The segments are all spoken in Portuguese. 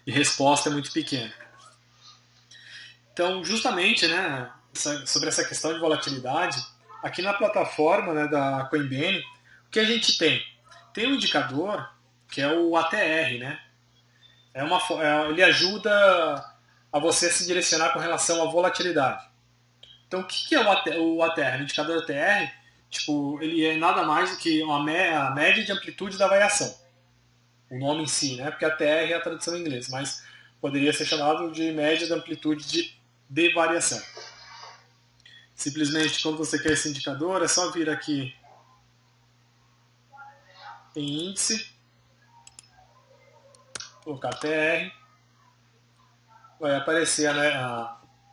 de resposta é muito pequena. Então, justamente, né, sobre essa questão de volatilidade, aqui na plataforma, né, da Coinbase, o que a gente tem? Tem um indicador que é o ATR, né? Ele ajuda a você se direcionar com relação à volatilidade. Então, o que é o ATR? O indicador ATR, tipo, ele é nada mais do que a média de amplitude da variação. O nome em si, né? Porque ATR é a tradução em inglês, mas poderia ser chamado de média de amplitude de variação. Simplesmente, quando você quer esse indicador, é só vir aqui em índice, colocar TR, vai aparecer,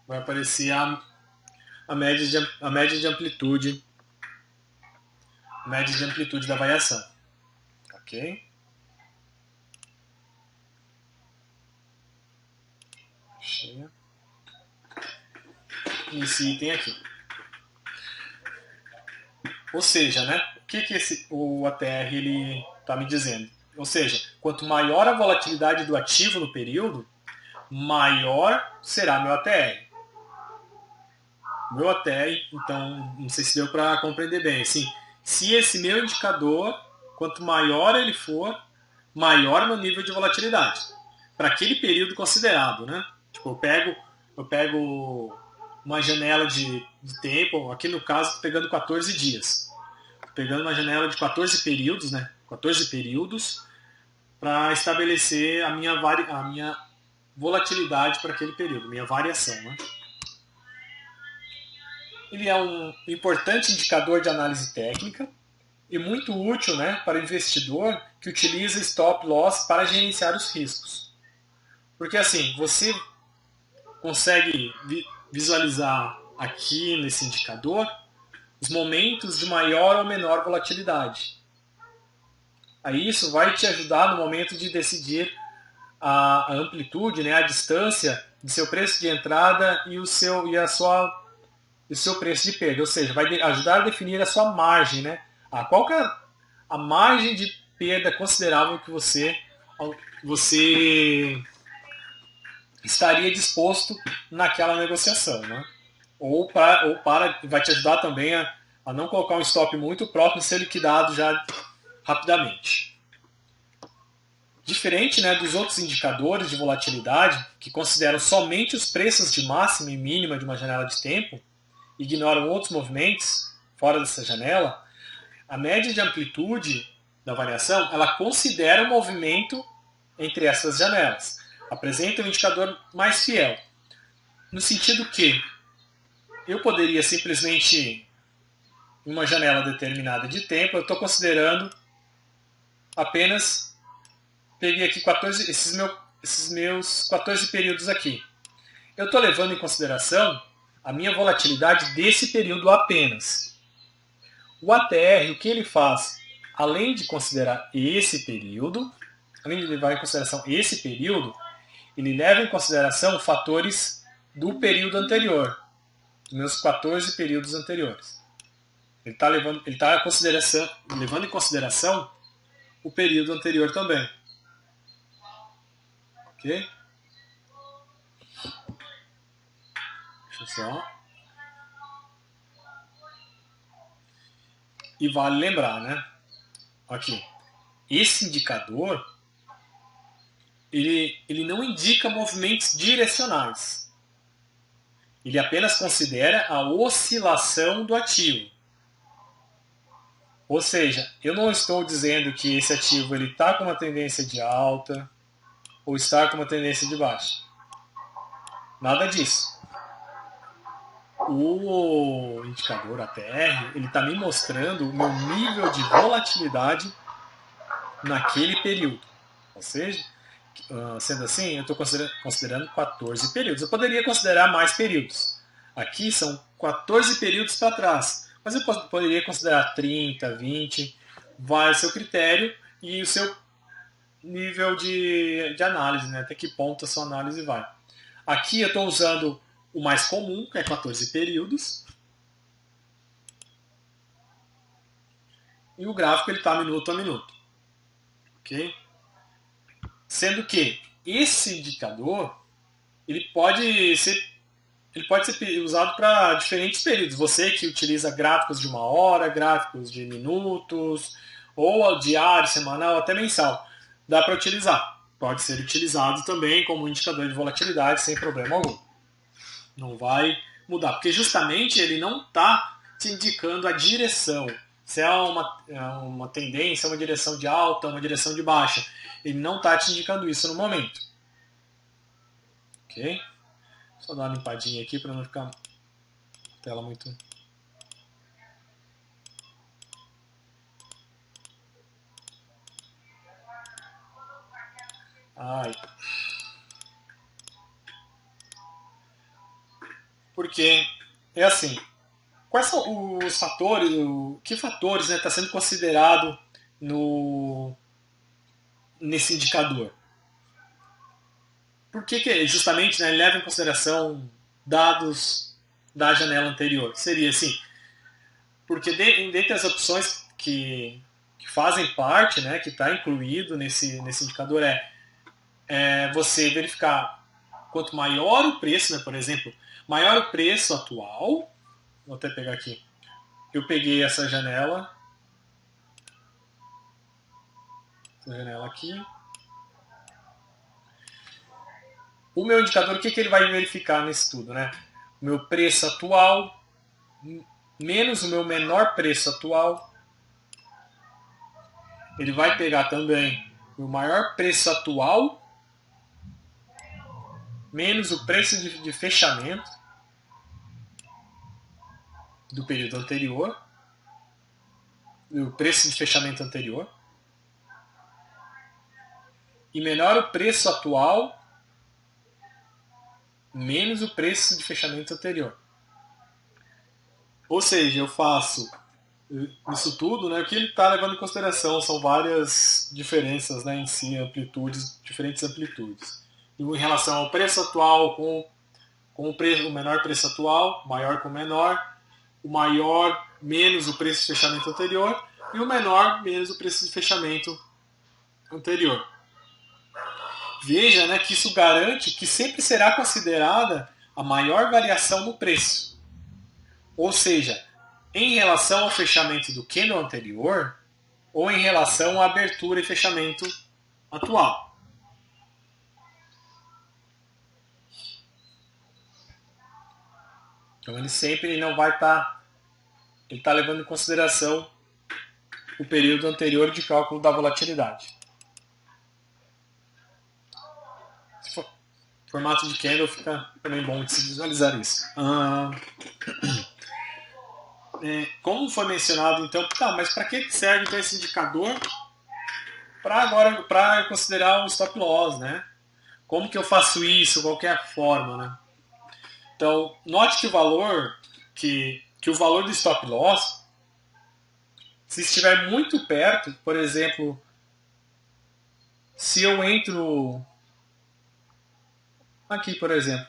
vai aparecer a média de amplitude da variação. Ok? Cheia. Esse item aqui. Ou seja, né, o que o ATR está me dizendo? Ou seja, quanto maior a volatilidade do ativo no período, maior será meu ATR. Meu ATR, então, não sei se deu para compreender bem. Assim, se esse meu indicador, quanto maior ele for, maior meu nível de volatilidade. Para aquele período considerado, né? Tipo, eu pego uma janela de tempo, aqui no caso, estou pegando 14 dias. Tô pegando uma janela de 14 períodos, né? 14 períodos, para estabelecer a minha volatilidade para aquele período, minha variação, né? Ele é um importante indicador de análise técnica e muito útil, né, para o investidor que utiliza stop loss para gerenciar os riscos. Porque assim, você consegue visualizar aqui nesse indicador os momentos de maior ou menor volatilidade. Aí isso vai te ajudar no momento de decidir a amplitude, né, a distância de seu preço de entrada e o seu preço de perda, ou seja, vai ajudar a definir a sua margem, né? Qual que é a margem de perda considerável que você estaria disposto naquela negociação, né? Ou vai te ajudar também a não colocar um stop muito próximo e ser liquidado já rapidamente. Diferente, né, dos outros indicadores de volatilidade, que consideram somente os preços de máxima e mínima de uma janela de tempo, ignoram outros movimentos fora dessa janela, a média de amplitude da variação ela considera o movimento entre essas janelas. Apresenta um indicador mais fiel. No sentido que eu poderia simplesmente, em uma janela determinada de tempo, eu estou considerando apenas, peguei aqui esses meus 14 períodos aqui. Eu estou levando em consideração a minha volatilidade desse período apenas. O ATR, o que ele faz? Além de considerar esse período, além de levar em consideração esse período, ele leva em consideração fatores do período anterior, dos meus 14 períodos anteriores. Ele está levando em consideração o período anterior também. Ok? Deixa eu só. E vale lembrar, né? Aqui. Esse indicador ele não indica movimentos direcionais. Ele apenas considera a oscilação do ativo. Ou seja, eu não estou dizendo que esse ativo está com uma tendência de alta ou está com uma tendência de baixa. Nada disso. O indicador ATR ele está me mostrando o meu nível de volatilidade naquele período. Ou seja, sendo assim, eu estou considerando 14 períodos. Eu poderia considerar mais períodos. Aqui são 14 períodos para trás. Mas eu poderia considerar 30, 20. Vai ao seu critério e o seu nível de análise, né? Até que ponto a sua análise vai. Aqui eu estou usando o mais comum, que é 14 períodos. E o gráfico está minuto a minuto. Ok? Sendo que esse indicador ele pode ser usado para diferentes períodos. Você que utiliza gráficos de 1 hora, gráficos de minutos, ou diário, semanal, até mensal, dá para utilizar. Pode ser utilizado também como indicador de volatilidade sem problema algum. Não vai mudar, porque justamente ele não está te indicando a direção. Se é uma tendência, uma direção de alta, uma direção de baixa. Ele não está te indicando isso no momento. Ok? Só dar uma limpadinha aqui para não ficar a tela muito... Ai. Porque é assim, quais são os fatores, que fatores está sendo considerado nesse indicador? Por que justamente ele leva em consideração dados da janela anterior? Seria assim, porque dentre as opções que fazem parte, né, que está incluído nesse indicador é você verificar quanto maior o preço, né, por exemplo, maior o preço atual, vou até pegar aqui, eu peguei essa janela aqui, o meu indicador, o que ele vai verificar nesse tudo, né? O meu preço atual menos o meu menor preço atual. Ele vai pegar também o maior preço atual menos o preço de fechamento do período anterior, o preço de fechamento anterior, e menor o preço atual menos o preço de fechamento anterior. Ou seja, eu faço isso tudo, né, o que ele está levando em consideração são várias diferenças, né, em si, diferentes amplitudes. Em relação ao preço atual com o menor preço atual, maior com o menor, o maior menos o preço de fechamento anterior e o menor menos o preço de fechamento anterior. Veja, né, que isso garante que sempre será considerada a maior variação no preço. Ou seja, em relação ao fechamento do candle anterior ou em relação à abertura e fechamento atual. Então ele não vai estar... ele está levando em consideração o período anterior de cálculo da volatilidade. Formato de candle fica também bom de se visualizar isso. Como foi mencionado, então, mas para que serve então esse indicador? Para considerar o stop loss, né? Como que eu faço isso? Qual que é a forma, né? Então, note que o valor do stop loss, se estiver muito perto, por exemplo, se eu entro aqui, por exemplo,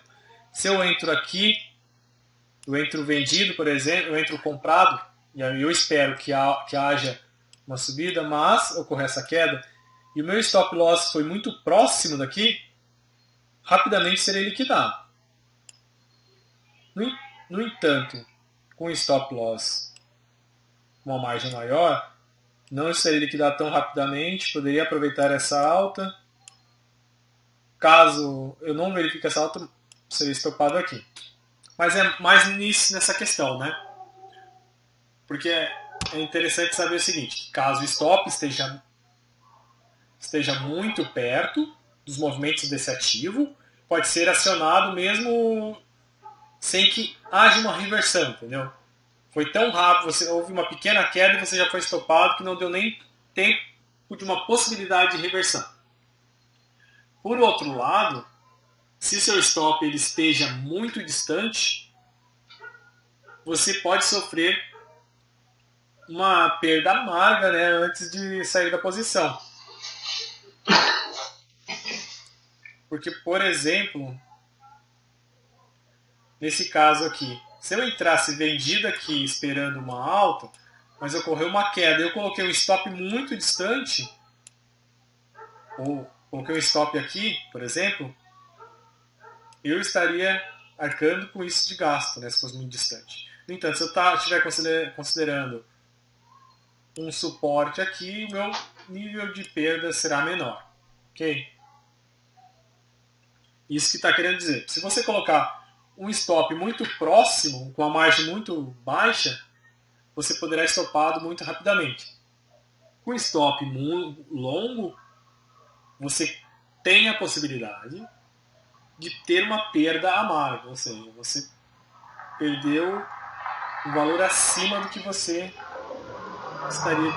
se eu entro aqui, eu entro vendido, por exemplo, eu entro comprado, e aí eu espero que haja uma subida, mas ocorrer essa queda, e o meu stop loss foi muito próximo daqui, rapidamente serei liquidado. No entanto, com stop loss uma margem maior, não serei liquidado tão rapidamente, poderia aproveitar essa alta. Caso eu não verifique essa alta, serei estopado aqui. Mas é mais nessa questão, né? Porque é interessante saber o seguinte, caso o stop esteja muito perto dos movimentos desse ativo, pode ser acionado mesmo sem que haja uma reversão, entendeu? Foi tão rápido, houve uma pequena queda e você já foi estopado que não deu nem tempo de uma possibilidade de reversão. Por outro lado, se seu stop ele esteja muito distante, você pode sofrer uma perda amarga, né, antes de sair da posição. Porque, por exemplo, nesse caso aqui, se eu entrasse vendido aqui esperando uma alta, mas ocorreu uma queda, eu coloquei um stop muito distante, ou coloquei um stop aqui, por exemplo, eu estaria arcando com isso de gasto, né, se fosse muito distante. No entanto, se eu estiver considerando um suporte aqui, o meu nível de perda será menor. Ok? Isso que está querendo dizer. Se você colocar um stop muito próximo, com a margem muito baixa, você poderá estopado muito rapidamente. Com stop longo, você tem a possibilidade de ter uma perda amarga, ou seja, você perdeu um valor acima do que você estaria.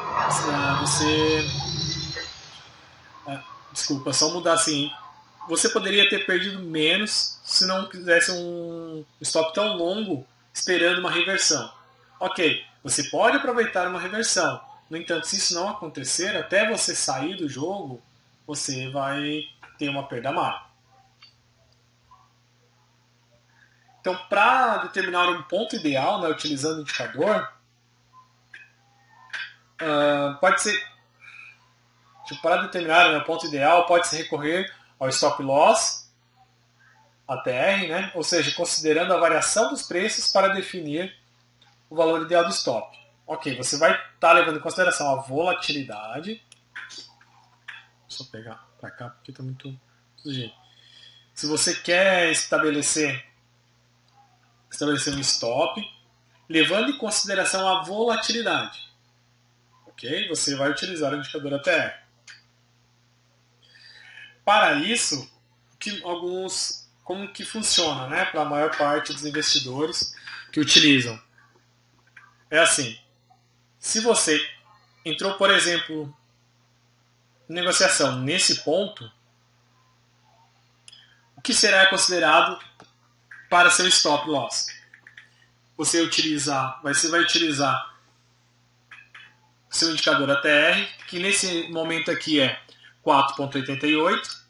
Desculpa, só mudar assim. Você poderia ter perdido menos se não quisesse um stop tão longo esperando uma reversão. Ok, você pode aproveitar uma reversão. No entanto, se isso não acontecer, até você sair do jogo, você vai ter uma perda amarga. Então, para determinar um ponto ideal, né, utilizando o indicador, pode ser, para determinar o ponto ideal, pode-se recorrer ao stop loss, ATR, né? Ou seja, considerando a variação dos preços para definir o valor ideal do stop. Ok, você vai estar levando em consideração a volatilidade. Deixa eu pegar para cá porque está muito sujeito. Se você quer estabelecer um stop, levando em consideração a volatilidade, ok? Você vai utilizar o indicador ATR. Para isso, como que funciona, né? Para a maior parte dos investidores que utilizam. É assim, se você entrou, por exemplo, em negociação nesse ponto, o que será considerado para seu stop loss? Você vai utilizar seu indicador ATR, que nesse momento aqui é 4,88.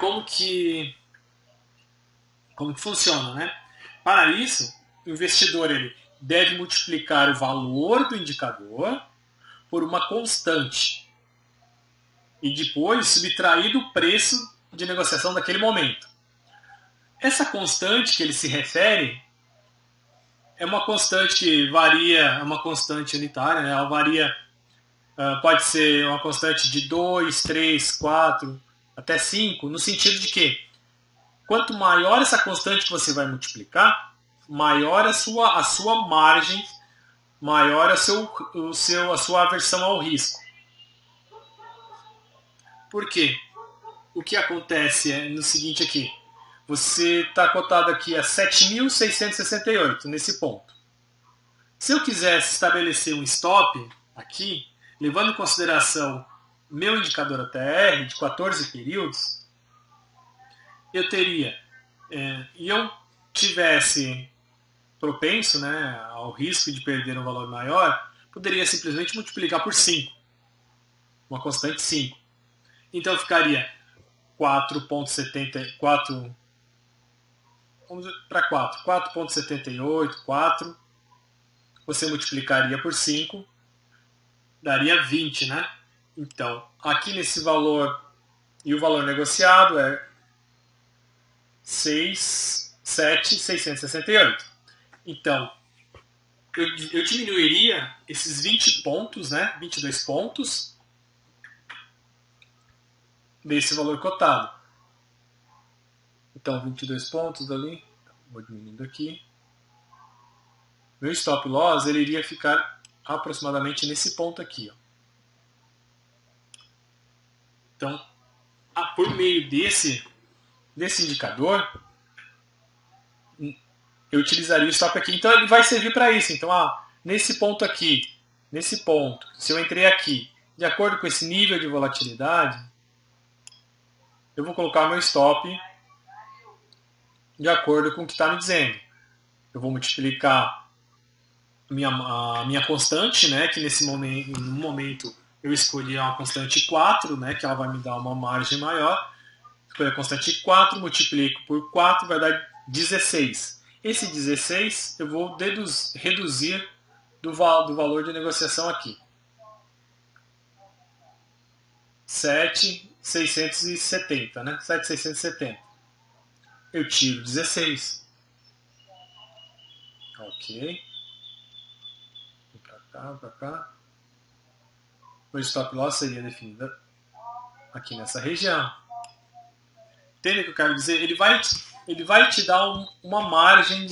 Como que funciona, né? Para isso, o investidor ele deve multiplicar o valor do indicador por uma constante e depois subtrair do preço de negociação daquele momento. Essa constante que ele se refere é uma constante que varia, é uma constante unitária, né? Ela varia, pode ser uma constante de 2, 3, 4, até 5, no sentido de que quanto maior essa constante que você vai multiplicar, maior a sua margem, maior a sua aversão ao risco. Por quê? O que acontece é no seguinte aqui. Você está cotado aqui a 7.668 nesse ponto. Se eu quisesse estabelecer um stop aqui, levando em consideração meu indicador ATR de 14 períodos, eu teria, e eu tivesse propenso, né, ao risco de perder um valor maior, poderia simplesmente multiplicar por 5, uma constante 5. Então ficaria 4,74, vamos para 4,78, 4, você multiplicaria por 5, daria 20, né? Então, aqui nesse valor, e o valor negociado é 7,668. Então, eu diminuiria esses 20 pontos, né? 22 pontos desse valor cotado. Então, 22 pontos ali, vou diminuindo aqui. Meu stop loss ele iria ficar aproximadamente nesse ponto aqui. Ó. Então, por meio desse indicador, eu utilizaria o stop aqui. Então, ele vai servir para isso. Então, nesse ponto aqui, se eu entrei aqui, de acordo com esse nível de volatilidade, eu vou colocar o meu stop de acordo com o que está me dizendo. Eu vou multiplicar a minha constante, né, que no momento eu escolhi uma constante 4, né, que ela vai me dar uma margem maior. Escolhi a constante 4, multiplico por 4, vai dar 16. Esse 16 eu vou reduzir do valor de negociação aqui. 7.670, né? 7.670. Eu tiro 16. Ok. Pra cá, pra cá. O stop loss seria definido aqui nessa região. Entende o que eu quero dizer? Ele vai te dar uma margem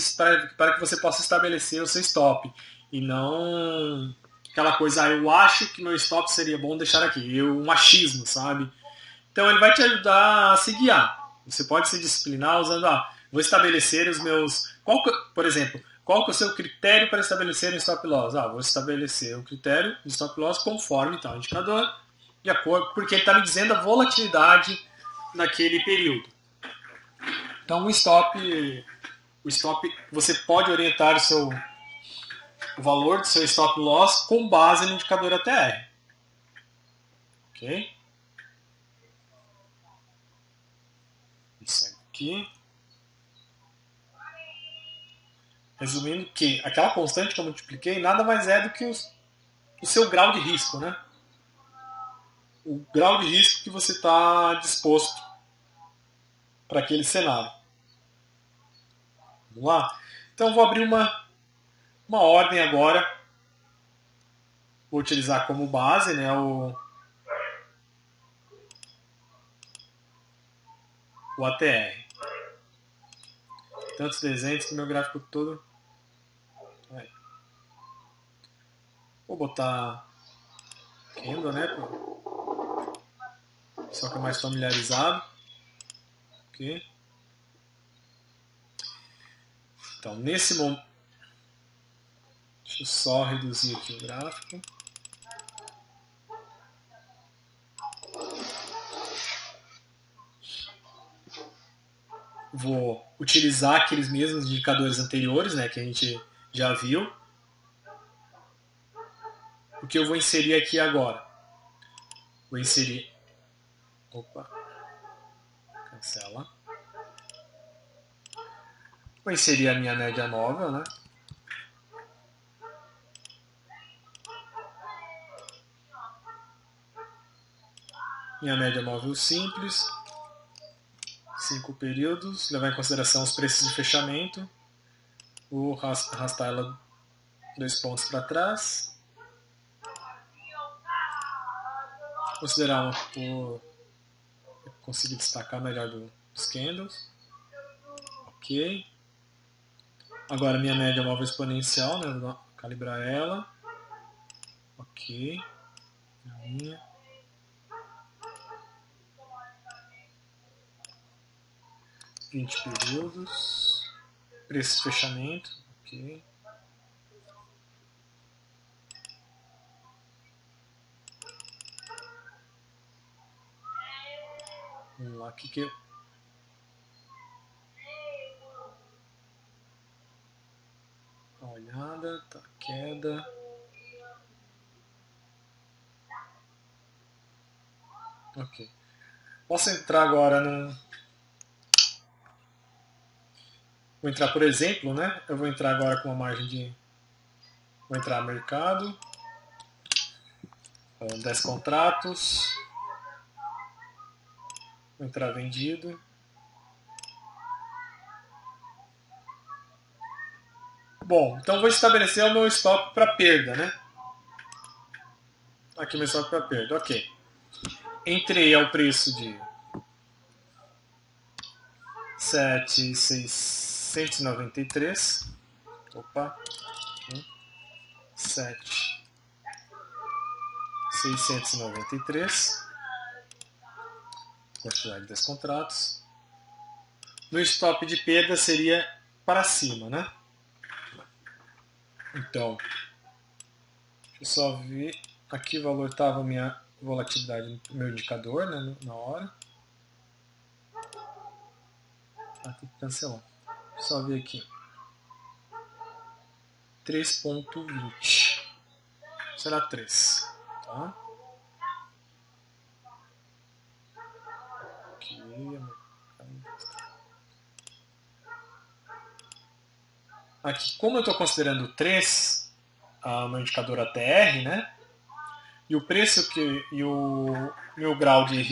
para que você possa estabelecer o seu stop. E não aquela coisa, eu acho que meu stop seria bom deixar aqui. Um achismo, sabe? Então ele vai te ajudar a se guiar. Você pode se disciplinar usando, vou estabelecer os meus... por exemplo, qual que é o seu critério para estabelecer um stop loss? Vou estabelecer um critério de stop loss conforme tal indicador, de acordo, porque ele está me dizendo a volatilidade naquele período. Então o stop, você pode orientar o valor do seu stop loss com base no indicador ATR. Ok? Isso aqui. Resumindo que aquela constante que eu multipliquei nada mais é do que o seu grau de risco, né? O grau de risco que você está disposto para aquele cenário. Vamos lá? Então eu vou abrir uma ordem agora. Vou utilizar como base, né, o ATR. Tantos desenhos que meu gráfico todo... Vou botar Candle, né? Só que é mais familiarizado. Ok. Então, nesse momento... Deixa eu só reduzir aqui o gráfico. Vou utilizar aqueles mesmos indicadores anteriores, né, que a gente já viu. O que eu vou inserir aqui agora? Vou inserir... Opa. Cancela. Vou inserir a minha média móvel, né? Minha média móvel simples. 5 períodos. Levar em consideração os preços de fechamento. Vou arrastar ela 2 pontos para trás. Considerar conseguir destacar melhor dos candles. Ok. Agora minha média móvel exponencial, né? Vou calibrar ela. Ok. Minha. 20 períodos. Preço de fechamento. Ok. Vamos lá, aqui que uma olhada, tá, queda. Ok. Posso entrar agora num... Vou entrar, por exemplo, né? Eu vou entrar agora com uma margem de... Vou entrar no mercado. 10 contratos. Vou entrar vendido. Bom, então vou estabelecer o meu stop para perda, né? Aqui meu stop para perda, ok. Entrei ao preço de 7.693. Opa. 7.693. Quantidade de contratos. No stop de perda seria para cima, né? Então, deixa eu só ver. Aqui o valor estava a minha volatilidade no meu indicador, né, na hora. Tem que cancelar. Só ver aqui. 3.20. Será 3. Tá? Aqui. Aqui, como eu estou considerando 3, meu indicador ATR, né? E o preço e o meu grau de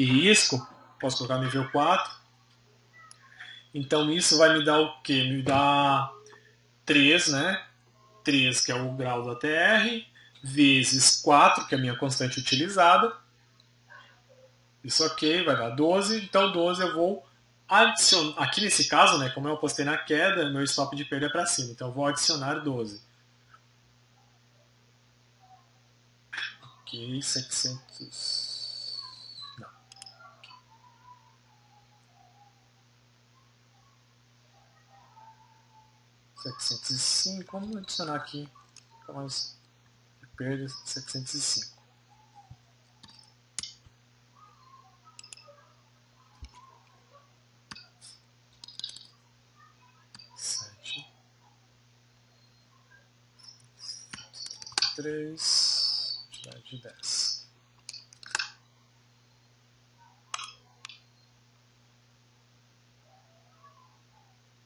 risco, posso colocar no nível 4. Então isso vai me dar o quê? Me dá 3, né? 3, que é o grau do ATR, vezes 4, que é a minha constante utilizada. Isso aqui vai dar 12. Então 12 eu vou adicionar. Aqui nesse caso, né, como eu apostei na queda, meu stop de perda é para cima. Então eu vou adicionar 12. Aqui 700. Não. 705. Vamos adicionar aqui. Mais perda 705. Quantidade de 10.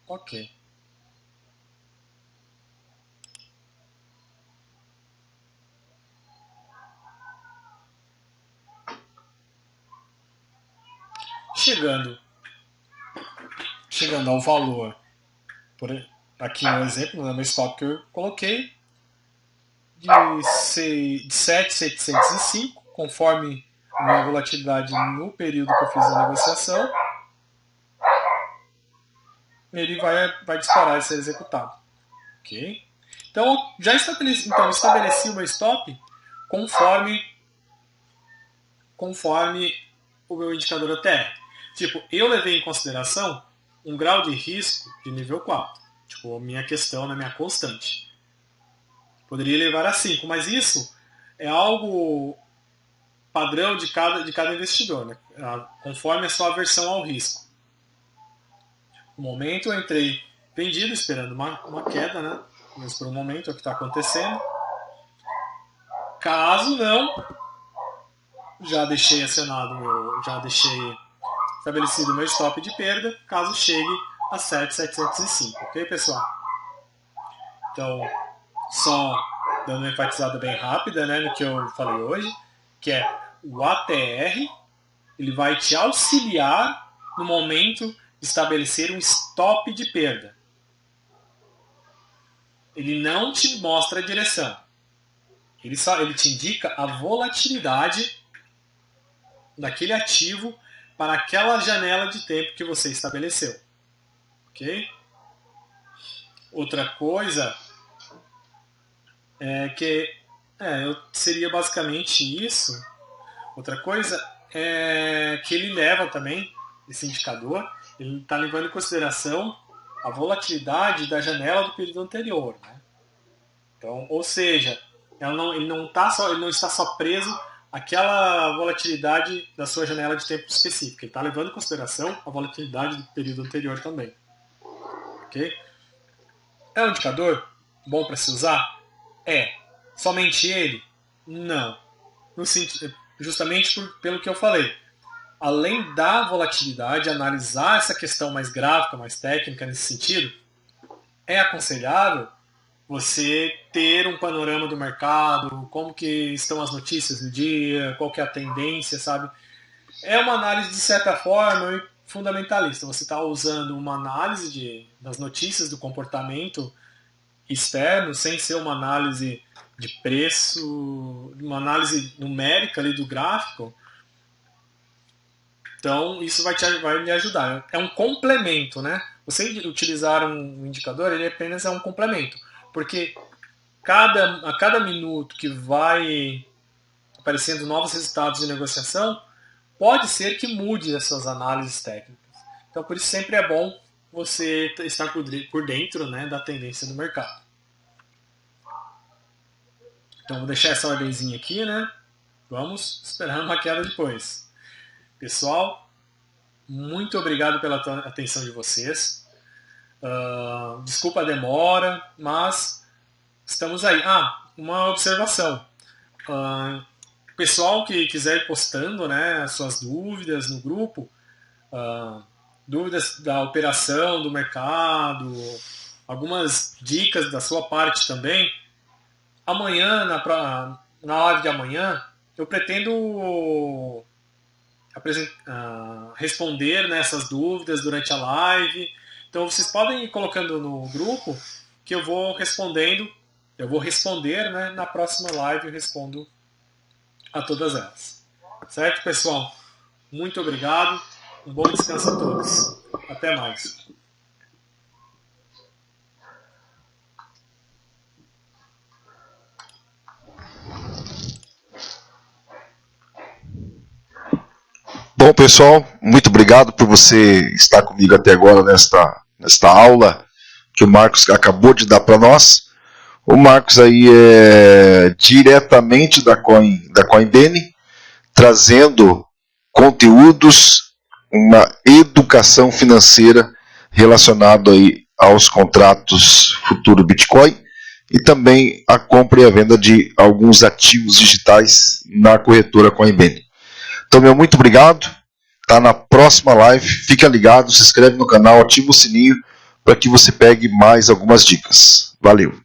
Ok. Chegando ao valor, aqui no exemplo, no meu stop que eu coloquei, de 7,705, conforme a minha volatilidade no período que eu fiz a negociação, ele vai disparar e ser executado. Ok? Então, estabeleci o meu stop conforme o meu indicador ATR. Tipo, eu levei em consideração um grau de risco de nível 4. Tipo, a minha questão, minha constante. Poderia levar a 5, mas isso é algo padrão de cada investidor, né? Conforme a sua aversão ao risco. No momento eu entrei vendido, esperando uma queda, né? Mas por um momento é o que está acontecendo. Caso não, já deixei estabelecido o meu stop de perda, caso chegue a 7,705, ok, pessoal? Então, só dando uma enfatizada bem rápida, né, no que eu falei hoje, que é o ATR, ele vai te auxiliar no momento de estabelecer um stop de perda. Ele não te mostra a direção. Ele te indica a volatilidade daquele ativo para aquela janela de tempo que você estabeleceu. Ok? Outra coisa é que seria basicamente isso. Outra coisa é que ele leva também, esse indicador, ele está levando em consideração a volatilidade da janela do período anterior. Né? Então, ou seja, ele não está só preso àquela volatilidade da sua janela de tempo específica. Ele está levando em consideração a volatilidade do período anterior também. Ok? É um indicador bom para se usar? É. Somente ele? Não. Justamente pelo que eu falei. Além da volatilidade, analisar essa questão mais gráfica, mais técnica nesse sentido, é aconselhável você ter um panorama do mercado, como que estão as notícias no dia, qual que é a tendência, sabe? É uma análise, de certa forma, fundamentalista. Você está usando uma análise das notícias do comportamento externo, sem ser uma análise de preço, uma análise numérica ali do gráfico. Então, isso vai lhe ajudar. É um complemento, né? Você utilizar um indicador, ele apenas é um complemento. Porque a cada minuto que vai aparecendo novos resultados de negociação, pode ser que mude as suas análises técnicas. Então, por isso sempre é bom você estar por dentro, né, da tendência do mercado. Então, vou deixar essa ordemzinha aqui, né? Vamos esperando uma queda depois. Pessoal, muito obrigado pela atenção de vocês. Desculpa a demora, mas estamos aí. Uma observação. Pessoal que quiser ir postando, né, suas dúvidas no grupo, dúvidas da operação, do mercado, algumas dicas da sua parte também. Amanhã, na live de amanhã, eu pretendo responder, né, essas dúvidas durante a live. Então vocês podem ir colocando no grupo que eu vou respondendo. Eu vou responder, né, na próxima live eu respondo a todas elas. Certo, pessoal? Muito obrigado. Um bom descanso a todos. Até mais. Bom, pessoal, muito obrigado por você estar comigo até agora nesta aula que o Marcos acabou de dar para nós. O Marcos aí é diretamente da Coinbase, trazendo conteúdos, uma educação financeira relacionada aí aos contratos futuro Bitcoin e também a compra e a venda de alguns ativos digitais na corretora Coinbase. Então, meu muito obrigado. Tá na próxima live. Fica ligado, se inscreve no canal, ativa o sininho para que você pegue mais algumas dicas. Valeu!